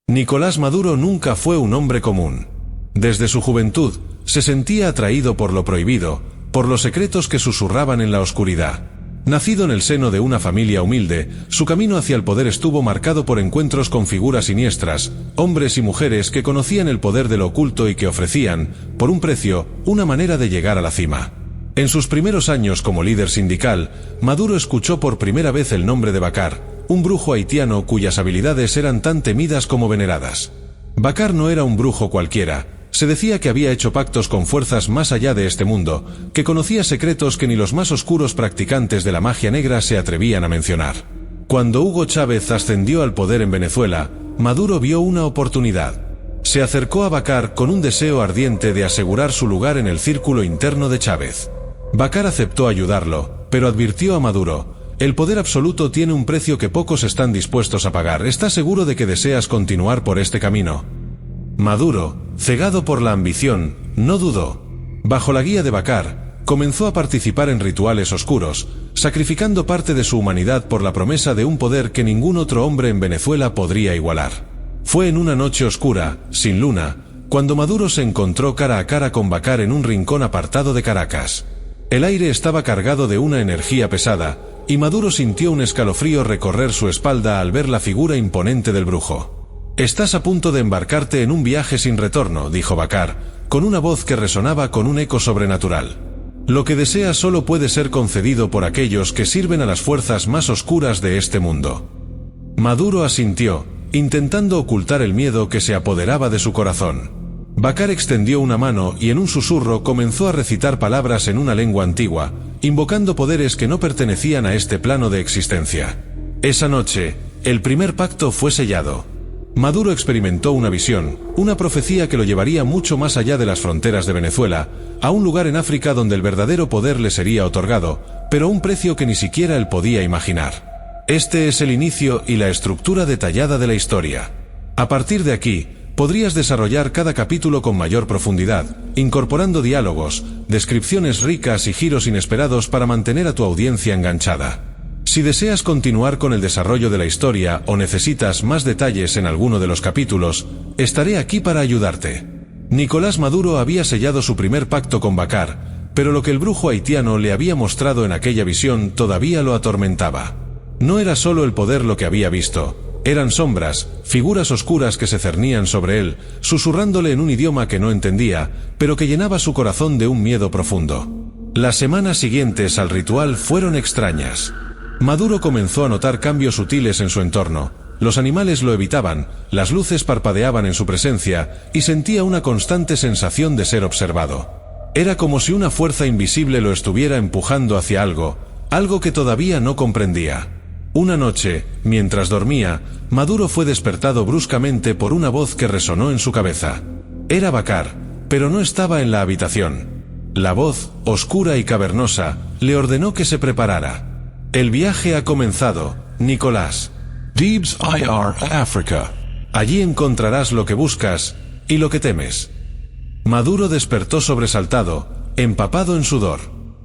Nicolás Maduro nunca fue un hombre común. Desde su juventud, se sentía atraído por lo prohibido, por los secretos que susurraban en la oscuridad. Nacido en el seno de una familia humilde, su camino hacia el poder estuvo marcado por encuentros con figuras siniestras, hombres y mujeres que conocían el poder de lo oculto y que ofrecían, por un precio, una manera de llegar a la cima. En sus primeros años como líder sindical, Maduro escuchó por primera vez el nombre de Bakar, un brujo haitiano cuyas habilidades eran tan temidas como veneradas. Bakar no era un brujo cualquiera. Se decía que había hecho pactos con fuerzas más allá de este mundo, que conocía secretos que ni los más oscuros practicantes de la magia negra se atrevían a mencionar. Cuando Hugo Chávez ascendió al poder en Venezuela, Maduro vio una oportunidad. Se acercó a Bakar con un deseo ardiente de asegurar su lugar en el círculo interno de Chávez. Bakar aceptó ayudarlo, pero advirtió a Maduro: el poder absoluto tiene un precio que pocos están dispuestos a pagar. ¿Estás seguro de que deseas continuar por este camino? Maduro, cegado por la ambición, no dudó. Bajo la guía de Bakar, comenzó a participar en rituales oscuros, sacrificando parte de su humanidad por la promesa de un poder que ningún otro hombre en Venezuela podría igualar. Fue en una noche oscura, sin luna, cuando Maduro se encontró cara a cara con Bakar en un rincón apartado de Caracas. El aire estaba cargado de una energía pesada, y Maduro sintió un escalofrío recorrer su espalda al ver la figura imponente del brujo. «Estás a punto de embarcarte en un viaje sin retorno», dijo Bakar, con una voz que resonaba con un eco sobrenatural. «Lo que deseas solo puede ser concedido por aquellos que sirven a las fuerzas más oscuras de este mundo». Maduro asintió, intentando ocultar el miedo que se apoderaba de su corazón. Bakar extendió una mano y en un susurro comenzó a recitar palabras en una lengua antigua, invocando poderes que no pertenecían a este plano de existencia. Esa noche, el primer pacto fue sellado. Maduro experimentó una visión, una profecía que lo llevaría mucho más allá de las fronteras de Venezuela, a un lugar en África donde el verdadero poder le sería otorgado, pero a un precio que ni siquiera él podía imaginar. Este es el inicio y la estructura detallada de la historia. A partir de aquí, podrías desarrollar cada capítulo con mayor profundidad, incorporando diálogos, descripciones ricas y giros inesperados para mantener a tu audiencia enganchada. Si deseas continuar con el desarrollo de la historia o necesitas más detalles en alguno de los capítulos, estaré aquí para ayudarte. Nicolás Maduro había sellado su primer pacto con Bakar, pero lo que el brujo haitiano le había mostrado en aquella visión todavía lo atormentaba. No era solo el poder lo que había visto, eran sombras, figuras oscuras que se cernían sobre él, susurrándole en un idioma que no entendía, pero que llenaba su corazón de un miedo profundo. Las semanas siguientes al ritual fueron extrañas. Maduro comenzó a notar cambios sutiles en su entorno. Los animales lo evitaban, las luces parpadeaban en su presencia, y sentía una constante sensación de ser observado. Era como si una fuerza invisible lo estuviera empujando hacia algo que todavía no comprendía. Una noche, mientras dormía, Maduro fue despertado bruscamente por una voz que resonó en su cabeza. Era Bakar, pero no estaba en la habitación. La voz, oscura y cavernosa, le ordenó que se preparara. El viaje ha comenzado, Nicolás. Dibs IR África. Allí encontrarás lo que buscas y lo que temes. Maduro despertó sobresaltado, empapado en sudor.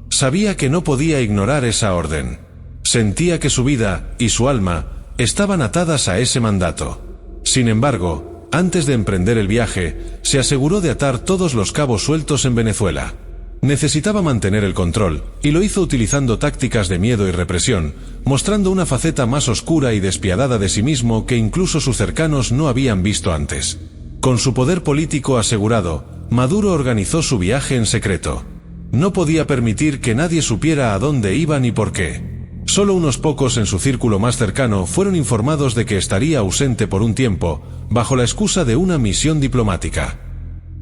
Sabía que no podía ignorar esa orden. Sentía que su vida y su alma estaban atadas a ese mandato. Sin embargo, antes de emprender el viaje, se aseguró de atar todos los cabos sueltos en Venezuela. Necesitaba mantener el control, y lo hizo utilizando tácticas de miedo y represión, mostrando una faceta más oscura y despiadada de sí mismo que incluso sus cercanos no habían visto antes. Con su poder político asegurado, Maduro organizó su viaje en secreto. No podía permitir que nadie supiera a dónde iba ni por qué. Solo unos pocos en su círculo más cercano fueron informados de que estaría ausente por un tiempo, bajo la excusa de una misión diplomática.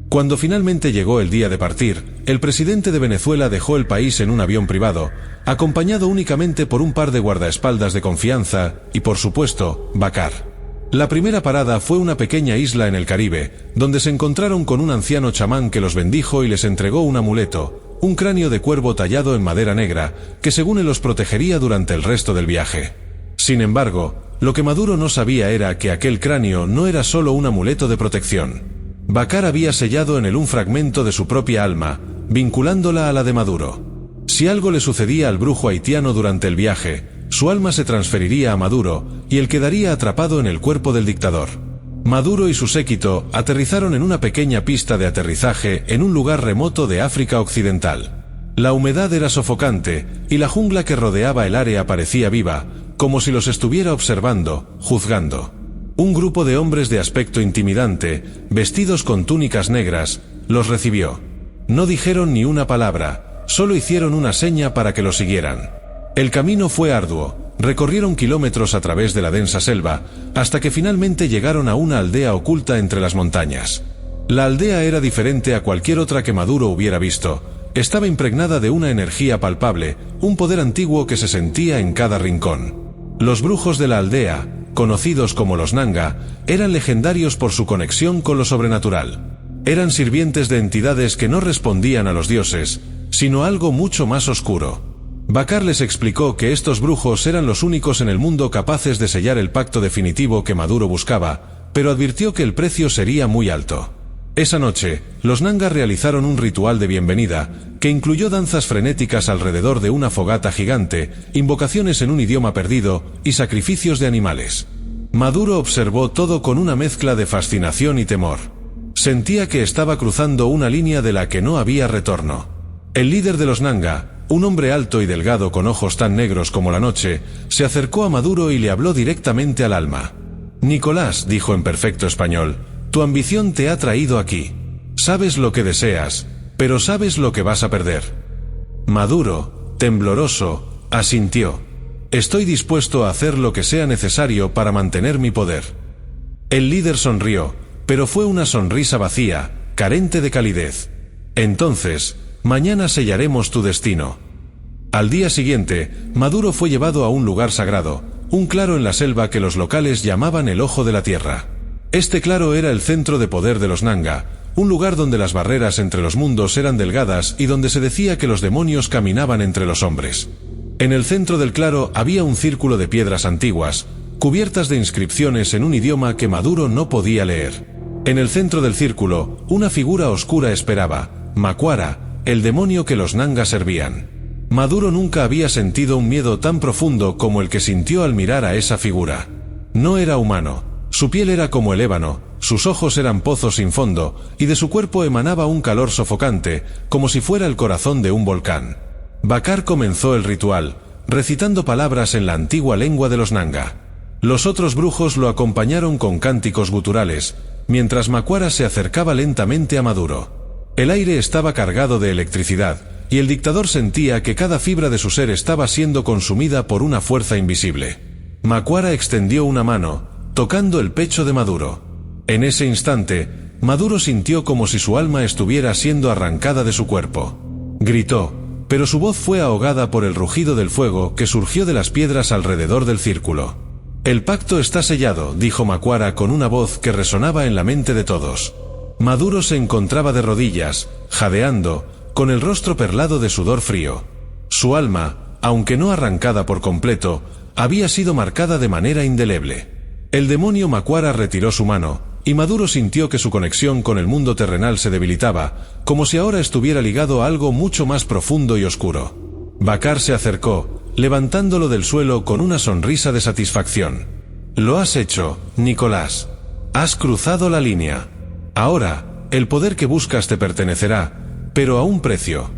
Cuando finalmente llegó el día de partir, el presidente de Venezuela dejó el país en un avión privado, acompañado únicamente por un par de guardaespaldas de confianza y, por supuesto, Bakar. La primera parada fue una pequeña isla en el Caribe, donde se encontraron con un anciano chamán que los bendijo y les entregó un amuleto, un cráneo de cuervo tallado en madera negra, que según él los protegería durante el resto del viaje. Sin embargo, lo que Maduro no sabía era que aquel cráneo no era solo un amuleto de protección. Bakar había sellado en él un fragmento de su propia alma, vinculándola a la de Maduro. Si algo le sucedía al brujo haitiano durante el viaje, su alma se transferiría a Maduro, y él quedaría atrapado en el cuerpo del dictador. Maduro y su séquito aterrizaron en una pequeña pista de aterrizaje en un lugar remoto de África Occidental. La humedad era sofocante y la jungla que rodeaba el área parecía viva, como si los estuviera observando, juzgando. Un grupo de hombres de aspecto intimidante, vestidos con túnicas negras, los recibió. No dijeron ni una palabra, solo hicieron una seña para que lo siguieran. El camino fue arduo, recorrieron kilómetros a través de la densa selva, hasta que finalmente llegaron a una aldea oculta entre las montañas. La aldea era diferente a cualquier otra que Maduro hubiera visto. Estaba impregnada de una energía palpable, un poder antiguo que se sentía en cada rincón. Los brujos de la aldea, conocidos como los Nanga, eran legendarios por su conexión con lo sobrenatural. Eran sirvientes de entidades que no respondían a los dioses, sino a algo mucho más oscuro. Bakar les explicó que estos brujos eran los únicos en el mundo capaces de sellar el pacto definitivo que Maduro buscaba, pero advirtió que el precio sería muy alto. Esa noche, los Nanga realizaron un ritual de bienvenida, que incluyó danzas frenéticas alrededor de una fogata gigante, invocaciones en un idioma perdido y sacrificios de animales. Maduro observó todo con una mezcla de fascinación y temor. Sentía que estaba cruzando una línea de la que no había retorno. El líder de los Nanga, un hombre alto y delgado con ojos tan negros como la noche, se acercó a Maduro y le habló directamente al alma. «Nicolás», dijo en perfecto español, «tu ambición te ha traído aquí. Sabes lo que deseas, pero sabes lo que vas a perder». Maduro, tembloroso, asintió. «Estoy dispuesto a hacer lo que sea necesario para mantener mi poder». El líder sonrió, pero fue una sonrisa vacía, carente de calidez. «Entonces, mañana sellaremos tu destino». Al día siguiente, Maduro fue llevado a un lugar sagrado, un claro en la selva que los locales llamaban el Ojo de la Tierra. Este claro era el centro de poder de los Nanga, un lugar donde las barreras entre los mundos eran delgadas y donde se decía que los demonios caminaban entre los hombres. En el centro del claro había un círculo de piedras antiguas, cubiertas de inscripciones en un idioma que Maduro no podía leer. En el centro del círculo, una figura oscura esperaba, Macuara, el demonio que los Nanga servían. Maduro nunca había sentido un miedo tan profundo como el que sintió al mirar a esa figura. No era humano. Su piel era como el ébano, sus ojos eran pozos sin fondo, y de su cuerpo emanaba un calor sofocante, como si fuera el corazón de un volcán. Bakar comenzó el ritual, recitando palabras en la antigua lengua de los Nanga. Los otros brujos lo acompañaron con cánticos guturales, mientras Macuara se acercaba lentamente a Maduro. El aire estaba cargado de electricidad, y el dictador sentía que cada fibra de su ser estaba siendo consumida por una fuerza invisible. Macuara extendió una mano, tocando el pecho de Maduro. En ese instante, Maduro sintió como si su alma estuviera siendo arrancada de su cuerpo. Gritó, pero su voz fue ahogada por el rugido del fuego que surgió de las piedras alrededor del círculo. «El pacto está sellado», dijo Macuara con una voz que resonaba en la mente de todos. Maduro se encontraba de rodillas, jadeando, con el rostro perlado de sudor frío. Su alma, aunque no arrancada por completo, había sido marcada de manera indeleble. El demonio Macuara retiró su mano, y Maduro sintió que su conexión con el mundo terrenal se debilitaba, como si ahora estuviera ligado a algo mucho más profundo y oscuro. Bakar se acercó, levantándolo del suelo con una sonrisa de satisfacción. «Lo has hecho, Nicolás. Has cruzado la línea. Ahora, el poder que buscas te pertenecerá, pero a un precio».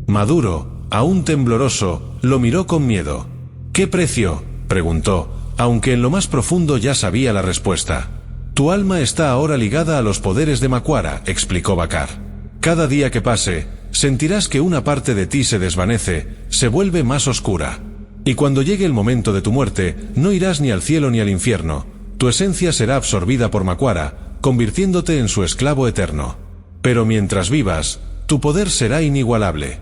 Maduro, aún tembloroso, lo miró con miedo. «¿Qué precio?», preguntó, aunque en lo más profundo ya sabía la respuesta. «Tu alma está ahora ligada a los poderes de Macuara», explicó Bakar. «Cada día que pase, sentirás que una parte de ti se desvanece, se vuelve más oscura. Y cuando llegue el momento de tu muerte, no irás ni al cielo ni al infierno. Tu esencia será absorbida por Macuara, convirtiéndote en su esclavo eterno. Pero mientras vivas, tu poder será inigualable».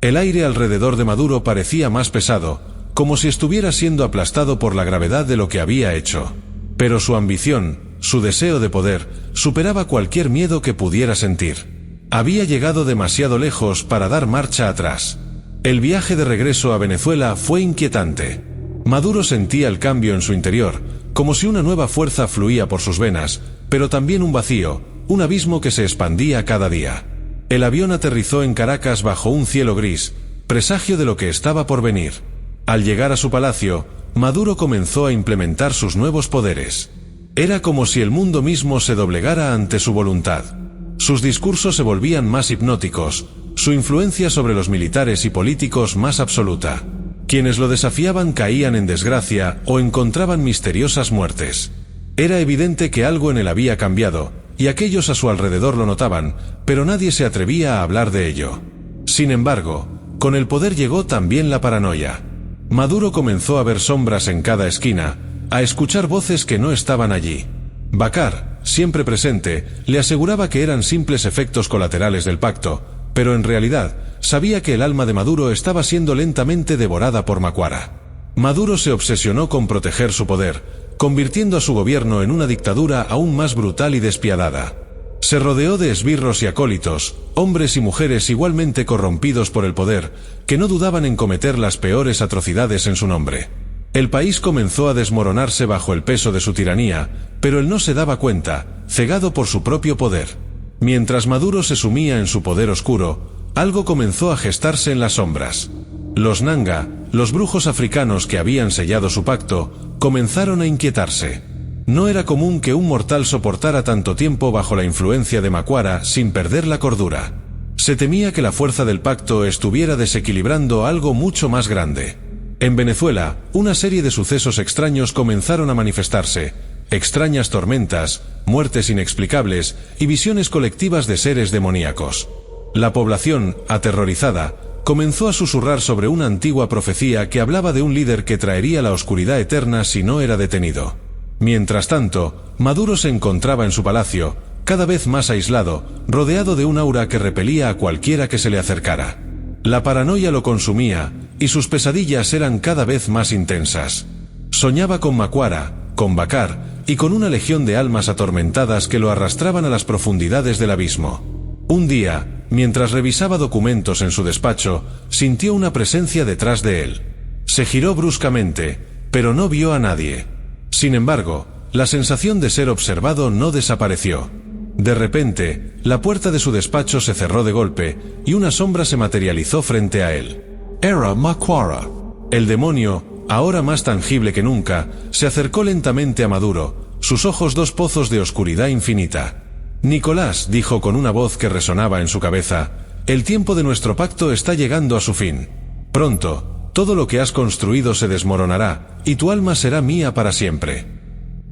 El aire alrededor de Maduro parecía más pesado, como si estuviera siendo aplastado por la gravedad de lo que había hecho. Pero su ambición, su deseo de poder, superaba cualquier miedo que pudiera sentir. Había llegado demasiado lejos para dar marcha atrás. El viaje de regreso a Venezuela fue inquietante. Maduro sentía el cambio en su interior, como si una nueva fuerza fluía por sus venas, pero también un vacío, un abismo que se expandía cada día. El avión aterrizó en Caracas bajo un cielo gris, presagio de lo que estaba por venir. Al llegar a su palacio, Maduro comenzó a implementar sus nuevos poderes. Era como si el mundo mismo se doblegara ante su voluntad. Sus discursos se volvían más hipnóticos, su influencia sobre los militares y políticos más absoluta. Quienes lo desafiaban caían en desgracia o encontraban misteriosas muertes. Era evidente que algo en él había cambiado, y aquellos a su alrededor lo notaban, pero nadie se atrevía a hablar de ello. Sin embargo, con el poder llegó también la paranoia. Maduro comenzó a ver sombras en cada esquina, a escuchar voces que no estaban allí. Bakar, siempre presente, le aseguraba que eran simples efectos colaterales del pacto, pero en realidad, sabía que el alma de Maduro estaba siendo lentamente devorada por Macuara. Maduro se obsesionó con proteger su poder, convirtiendo a su gobierno en una dictadura aún más brutal y despiadada. Se rodeó de esbirros y acólitos, hombres y mujeres igualmente corrompidos por el poder, que no dudaban en cometer las peores atrocidades en su nombre. El país comenzó a desmoronarse bajo el peso de su tiranía, pero él no se daba cuenta, cegado por su propio poder. Mientras Maduro se sumía en su poder oscuro, algo comenzó a gestarse en las sombras. Los Nanga, los brujos africanos que habían sellado su pacto, comenzaron a inquietarse. No era común que un mortal soportara tanto tiempo bajo la influencia de Macuara sin perder la cordura. Se temía que la fuerza del pacto estuviera desequilibrando algo mucho más grande. En Venezuela, una serie de sucesos extraños comenzaron a manifestarse: extrañas tormentas, muertes inexplicables y visiones colectivas de seres demoníacos. La población, aterrorizada, comenzó a susurrar sobre una antigua profecía que hablaba de un líder que traería la oscuridad eterna si no era detenido. Mientras tanto, Maduro se encontraba en su palacio, cada vez más aislado, rodeado de un aura que repelía a cualquiera que se le acercara. La paranoia lo consumía, y sus pesadillas eran cada vez más intensas. Soñaba con Macuara, con Bakar, y con una legión de almas atormentadas que lo arrastraban a las profundidades del abismo. Un día, mientras revisaba documentos en su despacho, sintió una presencia detrás de él. Se giró bruscamente, pero no vio a nadie. Sin embargo, la sensación de ser observado no desapareció. De repente, la puerta de su despacho se cerró de golpe, y una sombra se materializó frente a él. Era Macuara. El demonio, ahora más tangible que nunca, se acercó lentamente a Maduro, sus ojos dos pozos de oscuridad infinita. Nicolás, dijo con una voz que resonaba en su cabeza, el tiempo de nuestro pacto está llegando a su fin. Pronto, todo lo que has construido se desmoronará, y tu alma será mía para siempre.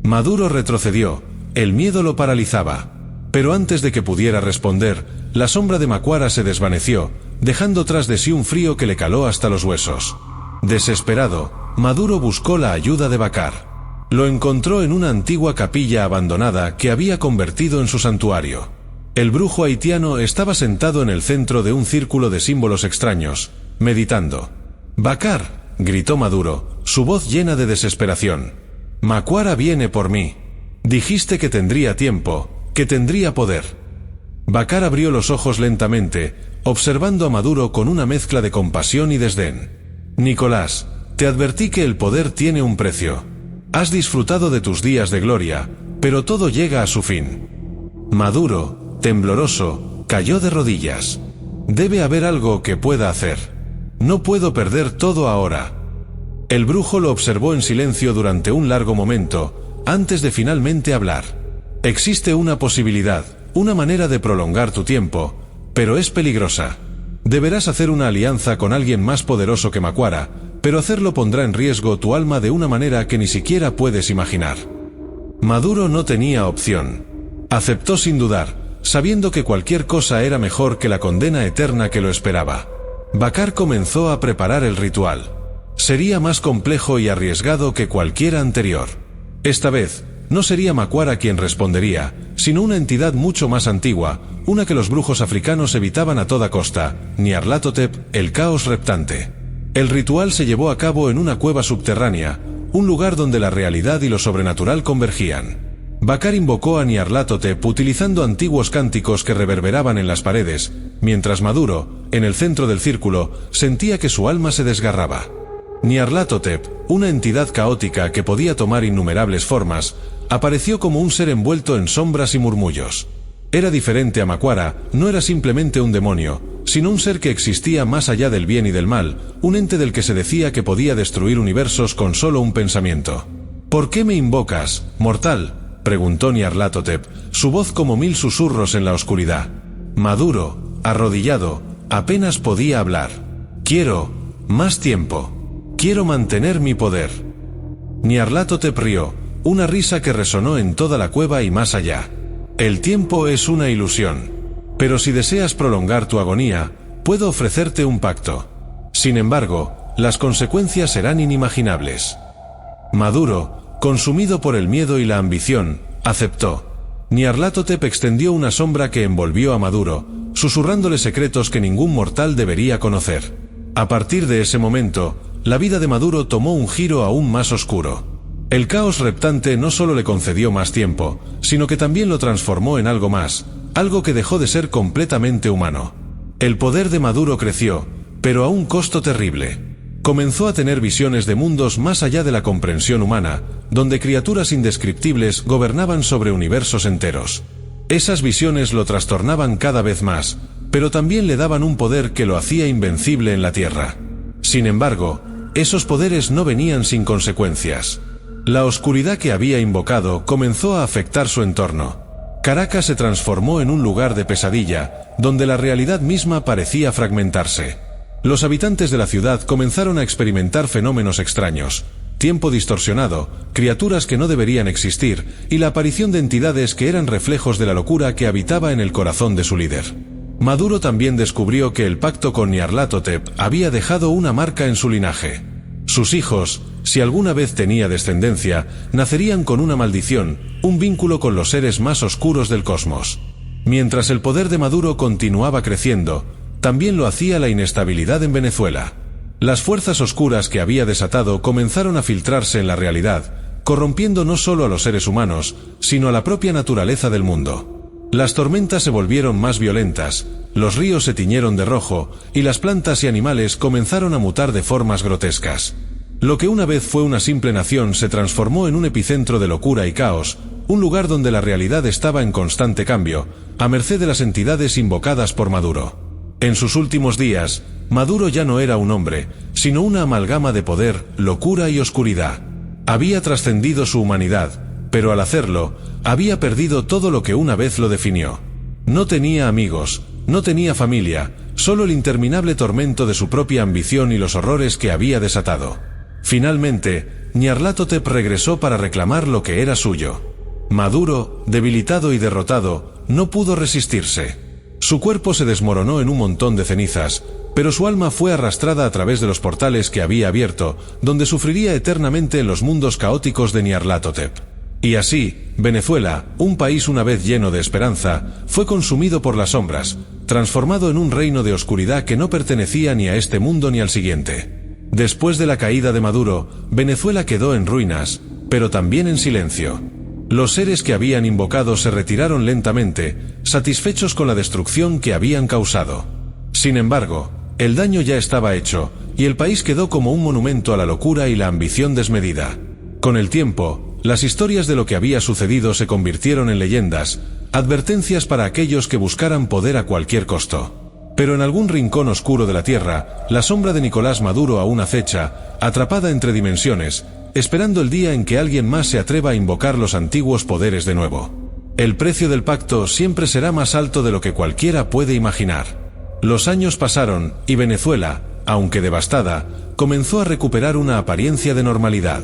Maduro retrocedió, el miedo lo paralizaba. Pero antes de que pudiera responder, la sombra de Macuara se desvaneció, dejando tras de sí un frío que le caló hasta los huesos. Desesperado, Maduro buscó la ayuda de Bakar. Lo encontró en una antigua capilla abandonada que había convertido en su santuario. El brujo haitiano estaba sentado en el centro de un círculo de símbolos extraños, meditando. «Bakar», gritó Maduro, su voz llena de desesperación. «Macuara viene por mí. Dijiste que tendría tiempo, que tendría poder». Bakar abrió los ojos lentamente, observando a Maduro con una mezcla de compasión y desdén. «Nicolás, te advertí que el poder tiene un precio. Has disfrutado de tus días de gloria, pero todo llega a su fin». Maduro, tembloroso, cayó de rodillas. «Debe haber algo que pueda hacer. No puedo perder todo ahora». El brujo lo observó en silencio durante un largo momento, antes de finalmente hablar. «Existe una posibilidad, una manera de prolongar tu tiempo, pero es peligrosa. Deberás hacer una alianza con alguien más poderoso que Macuara, pero hacerlo pondrá en riesgo tu alma de una manera que ni siquiera puedes imaginar». Maduro no tenía opción. Aceptó sin dudar, sabiendo que cualquier cosa era mejor que la condena eterna que lo esperaba. Bakar comenzó a preparar el ritual. Sería más complejo y arriesgado que cualquiera anterior. Esta vez, no sería Macuara quien respondería, sino una entidad mucho más antigua, una que los brujos africanos evitaban a toda costa, Nyarlathotep, el caos reptante. El ritual se llevó a cabo en una cueva subterránea, un lugar donde la realidad y lo sobrenatural convergían. Bakar invocó a Nyarlathotep utilizando antiguos cánticos que reverberaban en las paredes, mientras Maduro, en el centro del círculo, sentía que su alma se desgarraba. Nyarlathotep, una entidad caótica que podía tomar innumerables formas, apareció como un ser envuelto en sombras y murmullos. Era diferente a Macuara, no era simplemente un demonio, sino un ser que existía más allá del bien y del mal, un ente del que se decía que podía destruir universos con solo un pensamiento. «¿Por qué me invocas, mortal?», preguntó Nyarlathotep, su voz como 1000 susurros en la oscuridad. Maduro, arrodillado, apenas podía hablar. Quiero más tiempo. Quiero mantener mi poder. Nyarlathotep rió, una risa que resonó en toda la cueva y más allá. El tiempo es una ilusión. Pero si deseas prolongar tu agonía, puedo ofrecerte un pacto. Sin embargo, las consecuencias serán inimaginables. Maduro, consumido por el miedo y la ambición, aceptó. Nyarlathotep extendió una sombra que envolvió a Maduro, susurrándole secretos que ningún mortal debería conocer. A partir de ese momento, la vida de Maduro tomó un giro aún más oscuro. El caos reptante no solo le concedió más tiempo, sino que también lo transformó en algo más, algo que dejó de ser completamente humano. El poder de Maduro creció, pero a un costo terrible. Comenzó a tener visiones de mundos más allá de la comprensión humana, donde criaturas indescriptibles gobernaban sobre universos enteros. Esas visiones lo trastornaban cada vez más, pero también le daban un poder que lo hacía invencible en la Tierra. Sin embargo, esos poderes no venían sin consecuencias. La oscuridad que había invocado comenzó a afectar su entorno. Caracas se transformó en un lugar de pesadilla, donde la realidad misma parecía fragmentarse. Los habitantes de la ciudad comenzaron a experimentar fenómenos extraños, tiempo distorsionado, criaturas que no deberían existir, y la aparición de entidades que eran reflejos de la locura que habitaba en el corazón de su líder. Maduro también descubrió que el pacto con Nyarlathotep había dejado una marca en su linaje. Sus hijos, si alguna vez tenía descendencia, nacerían con una maldición, un vínculo con los seres más oscuros del cosmos. Mientras el poder de Maduro continuaba creciendo, también lo hacía la inestabilidad en Venezuela. Las fuerzas oscuras que había desatado comenzaron a filtrarse en la realidad, corrompiendo no solo a los seres humanos, sino a la propia naturaleza del mundo. Las tormentas se volvieron más violentas, los ríos se tiñeron de rojo, y las plantas y animales comenzaron a mutar de formas grotescas. Lo que una vez fue una simple nación se transformó en un epicentro de locura y caos, un lugar donde la realidad estaba en constante cambio, a merced de las entidades invocadas por Maduro. En sus últimos días, Maduro ya no era un hombre, sino una amalgama de poder, locura y oscuridad. Había trascendido su humanidad, pero al hacerlo, había perdido todo lo que una vez lo definió. No tenía amigos, no tenía familia, solo el interminable tormento de su propia ambición y los horrores que había desatado. Finalmente, Nyarlathotep regresó para reclamar lo que era suyo. Maduro, debilitado y derrotado, no pudo resistirse. Su cuerpo se desmoronó en un montón de cenizas, pero su alma fue arrastrada a través de los portales que había abierto, donde sufriría eternamente en los mundos caóticos de Nyarlathotep. Y así, Venezuela, un país una vez lleno de esperanza, fue consumido por las sombras, transformado en un reino de oscuridad que no pertenecía ni a este mundo ni al siguiente. Después de la caída de Maduro, Venezuela quedó en ruinas, pero también en silencio. Los seres que habían invocado se retiraron lentamente, satisfechos con la destrucción que habían causado. Sin embargo, el daño ya estaba hecho, y el país quedó como un monumento a la locura y la ambición desmedida. Con el tiempo, las historias de lo que había sucedido se convirtieron en leyendas, advertencias para aquellos que buscaran poder a cualquier costo. Pero en algún rincón oscuro de la tierra, la sombra de Nicolás Maduro aún acecha, atrapada entre dimensiones, esperando el día en que alguien más se atreva a invocar los antiguos poderes de nuevo. El precio del pacto siempre será más alto de lo que cualquiera puede imaginar. Los años pasaron, y Venezuela, aunque devastada, comenzó a recuperar una apariencia de normalidad.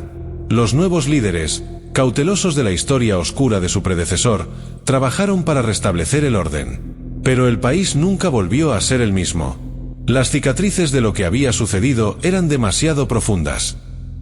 Los nuevos líderes, cautelosos de la historia oscura de su predecesor, trabajaron para restablecer el orden. Pero el país nunca volvió a ser el mismo. Las cicatrices de lo que había sucedido eran demasiado profundas.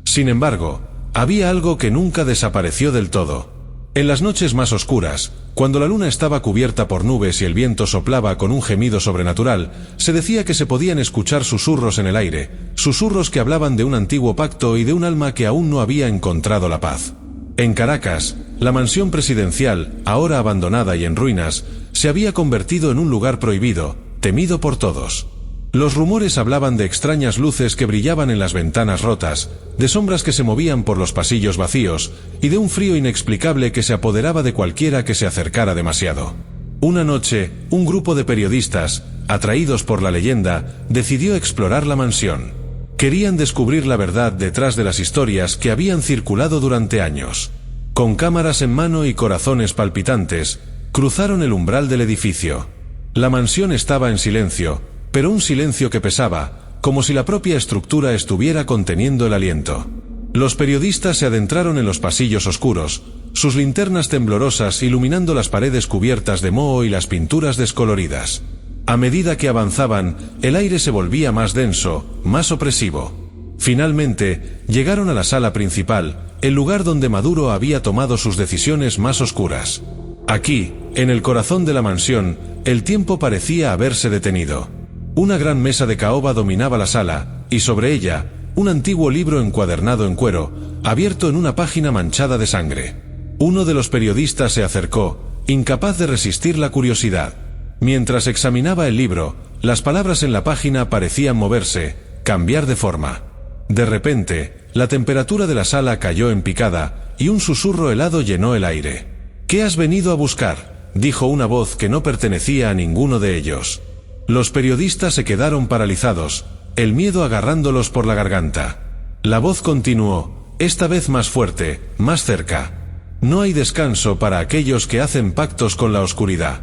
Sin embargo, había algo que nunca desapareció del todo. En las noches más oscuras, cuando la luna estaba cubierta por nubes y el viento soplaba con un gemido sobrenatural, se decía que se podían escuchar susurros en el aire, susurros que hablaban de un antiguo pacto y de un alma que aún no había encontrado la paz. En Caracas, la mansión presidencial, ahora abandonada y en ruinas, se había convertido en un lugar prohibido, temido por todos. Los rumores hablaban de extrañas luces que brillaban en las ventanas rotas, de sombras que se movían por los pasillos vacíos, y de un frío inexplicable que se apoderaba de cualquiera que se acercara demasiado. Una noche, un grupo de periodistas, atraídos por la leyenda, decidió explorar la mansión. Querían descubrir la verdad detrás de las historias que habían circulado durante años. Con cámaras en mano y corazones palpitantes, cruzaron el umbral del edificio. La mansión estaba en silencio, pero un silencio que pesaba, como si la propia estructura estuviera conteniendo el aliento. Los periodistas se adentraron en los pasillos oscuros, sus linternas temblorosas iluminando las paredes cubiertas de moho y las pinturas descoloridas. A medida que avanzaban, el aire se volvía más denso, más opresivo. Finalmente, llegaron a la sala principal, el lugar donde Maduro había tomado sus decisiones más oscuras. Aquí, en el corazón de la mansión, el tiempo parecía haberse detenido. Una gran mesa de caoba dominaba la sala, y sobre ella, un antiguo libro encuadernado en cuero, abierto en una página manchada de sangre. Uno de los periodistas se acercó, incapaz de resistir la curiosidad. Mientras examinaba el libro, las palabras en la página parecían moverse, cambiar de forma. De repente, la temperatura de la sala cayó en picada, y un susurro helado llenó el aire. «¿Qué has venido a buscar?», dijo una voz que no pertenecía a ninguno de ellos. Los periodistas se quedaron paralizados, el miedo agarrándolos por la garganta. La voz continuó, esta vez más fuerte, más cerca. «No hay descanso para aquellos que hacen pactos con la oscuridad».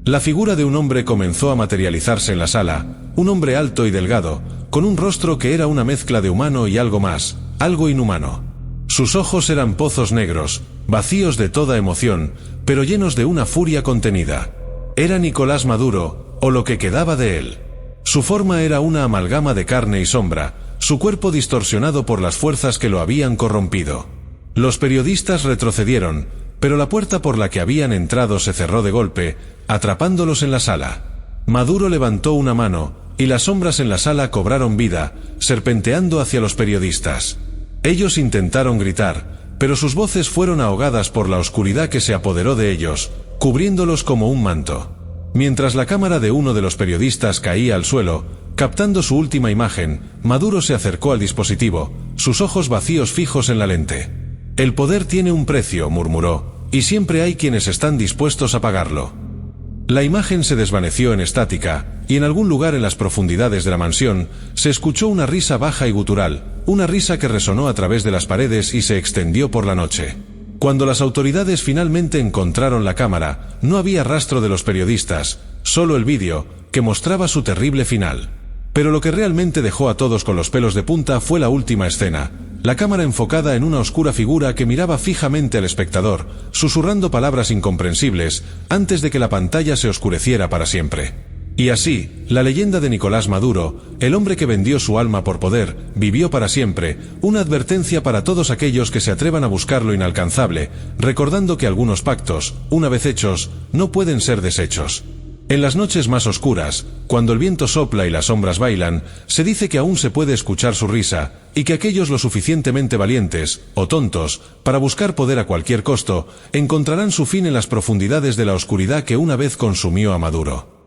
La figura de un hombre comenzó a materializarse en la sala, un hombre alto y delgado, con un rostro que era una mezcla de humano y algo más, algo inhumano. Sus ojos eran pozos negros, vacíos de toda emoción, pero llenos de una furia contenida. Era Nicolás Maduro, o lo que quedaba de él. Su forma era una amalgama de carne y sombra, su cuerpo distorsionado por las fuerzas que lo habían corrompido. Los periodistas retrocedieron, pero la puerta por la que habían entrado se cerró de golpe, atrapándolos en la sala. Maduro levantó una mano, y las sombras en la sala cobraron vida, serpenteando hacia los periodistas. Ellos intentaron gritar, pero sus voces fueron ahogadas por la oscuridad que se apoderó de ellos, cubriéndolos como un manto. Mientras la cámara de uno de los periodistas caía al suelo, captando su última imagen, Maduro se acercó al dispositivo, sus ojos vacíos fijos en la lente. «El poder tiene un precio», murmuró, «y siempre hay quienes están dispuestos a pagarlo». La imagen se desvaneció en estática, y en algún lugar en las profundidades de la mansión, se escuchó una risa baja y gutural, una risa que resonó a través de las paredes y se extendió por la noche. Cuando las autoridades finalmente encontraron la cámara, no había rastro de los periodistas, solo el vídeo, que mostraba su terrible final. Pero lo que realmente dejó a todos con los pelos de punta fue la última escena, la cámara enfocada en una oscura figura que miraba fijamente al espectador, susurrando palabras incomprensibles, antes de que la pantalla se oscureciera para siempre. Y así, la leyenda de Nicolás Maduro, el hombre que vendió su alma por poder, vivió para siempre, una advertencia para todos aquellos que se atrevan a buscar lo inalcanzable, recordando que algunos pactos, una vez hechos, no pueden ser deshechos. En las noches más oscuras, cuando el viento sopla y las sombras bailan, se dice que aún se puede escuchar su risa, y que aquellos lo suficientemente valientes, o tontos, para buscar poder a cualquier costo, encontrarán su fin en las profundidades de la oscuridad que una vez consumió a Maduro.